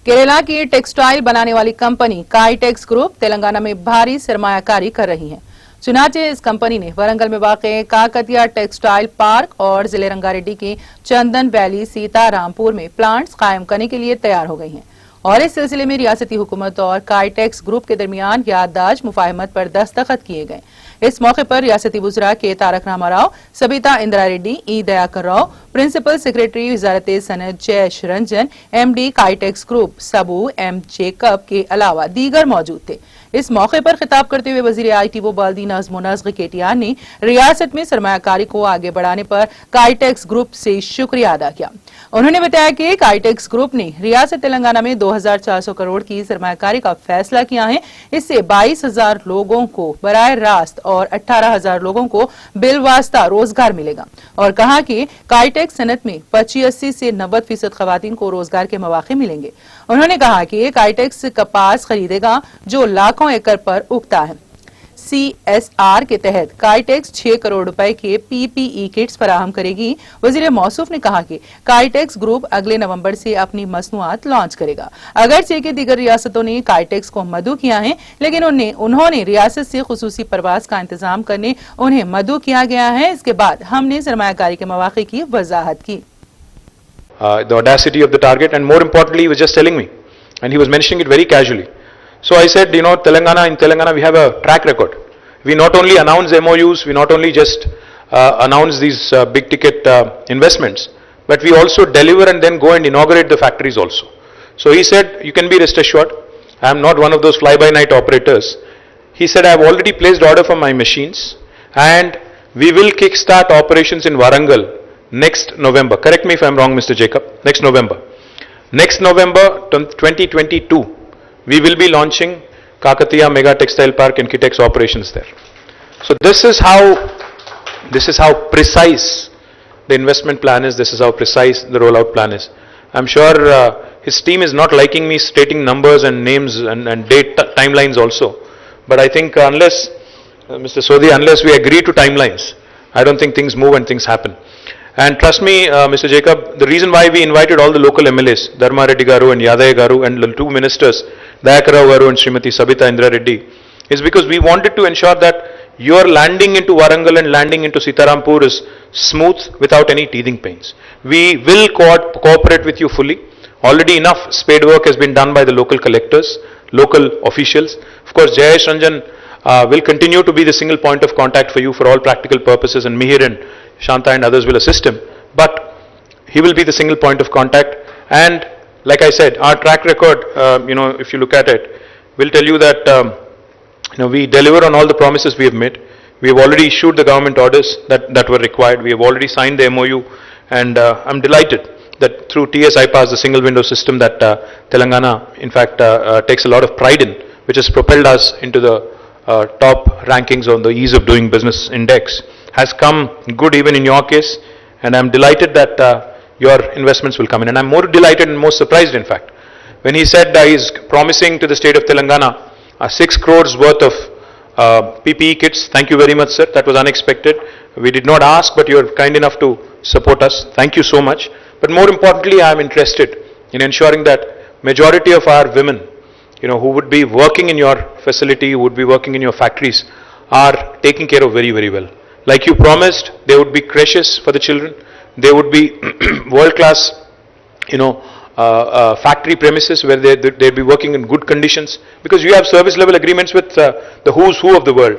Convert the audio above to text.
केरला की टेक्सटाइल बनाने वाली कंपनी काइटेक्स ग्रुप तेलंगाना में भारी सरमायाकारी कर रही है। चुनाचे इस कंपनी ने वरंगल में वाक़े काकतिया टेक्सटाइल पार्क और जिले रंगारेड्डी के चंदन वैली सीतारामपुर में प्लांट्स कायम करने के लिए तैयार हो गई हैं और इस सिलसिले में रियासती हुकूमत और काइटेक्स ग्रुप के दरमियान याददाश्त मुफाहमत पर दस्तखत किए गए। इस मौके पर रियासती वुज़रा के तारक रामाराव, सबिता इंदिरा रेड्डी, ई दयाकर राव, प्रिंसिपल सेक्रेटरी वजारत सनत जयेश रंजन, MD काइटेक्स ग्रुप सबू M जेकब के अलावा दीगर मौजूद थे। इस मौके पर खिताब करते हुए वजीर IT व बल्दी नज़्म व नस्क़ KTR ने रियासत में सरमायाकारी को आगे बढ़ाने पर काइटेक्स ग्रुप से शुक्रिया अदा किया। उन्होंने बताया कि काइटेक्स ग्रुप ने रियासत तेलंगाना में 2400 करोड़ की सरमायाकारी का फैसला किया है। इससे 22,000 लोगों को बराह रास्त और 18,000 लोगों को बिलवास्ता रोजगार मिलेगा और कहा कि काइटेक्स सनत में 85 से 90% खवातीन को रोजगार के मौके मिलेंगे। उन्होंने कहा कि काइटेक्स कपास खरीदेगा जो लाखों एकड़ पर उगता है। CSR के तहत काइटेक्स 6 करोड़ रुपए के PPE किट्स फराहम करेगी। वजीर मौसूफ ने कहा कि काइटेक्स ग्रुप अगले नवंबर से अपनी मसनूआत लॉन्च करेगा। अगरचे कि दीगर रियासतों ने काइटेक्स को मदऊ किया है, लेकिन उन्होंने रियासत से खुसूसी परवाज का इंतजाम करने उन्हें मदऊ किया गया है। इसके बाद हमने सरमायाकारी के मौके की वजाहत की। The audacity of the target, and more importantly, he was just telling me, and he was mentioning it very casually. So I said, in Telangana we have a track record. We not only announce MOUs, we not only just announce these big ticket investments, but we also deliver and then go and inaugurate the factories also. So he said, you can be rest assured, I am not one of those fly-by-night operators. He said, I have already placed order for my machines and we will kickstart operations in Warangal next November. Correct me if I am wrong, Mr. Jacob. Next November. Next November 2022, we will be launching Kakatiya Mega Textile Park and Kitex operations there. So this is how precise the investment plan is. This is how precise the rollout plan is. I'm sure his team is not liking me stating numbers and names and date timelines also. But I think unless, Mr. Sodhi, unless we agree to timelines, I don't think things move and things happen. And trust me, Mr. Jacob, the reason why we invited all the local MLAs, Dharma Reddy Garu and Yadaya Garu, and the two ministers, Dayakar Rao Garu and Srimati Sabita Indra Reddy, is because we wanted to ensure that your landing into Warangal and landing into Sitarampur is smooth without any teething pains. We will cooperate with you fully. Already enough spade work has been done by the local collectors, local officials. Of course, Jayesh Ranjan will continue to be the single point of contact for you for all practical purposes, and Mihir and Shanta and others will assist him. But he will be the single point of contact. And like I said, our track record, if you look at it, will tell you that we deliver on all the promises we have made. We have already issued the government orders that were required. We have already signed the MOU, and I'm delighted that through TS-IPAS, the single window system that Telangana, in fact, takes a lot of pride in, which has propelled us into the top rankings on the ease of doing business index, has come good even in your case, and I'm delighted that your investments will come in. And I'm more delighted and more surprised, in fact, when he said that he's promising to the state of Telangana 6 crores worth of PPE kits. Thank you very much, sir. That was unexpected. We did not ask, but you're kind enough to support us. Thank you so much. But more importantly, I am interested in ensuring that majority of our women, who would be working in your facility, who would be working in your factories, are taken care of very, very well. Like you promised, there would be creches for the children. There would be world-class, factory premises where they'd be working in good conditions, because you have service level agreements with the who's who of the world.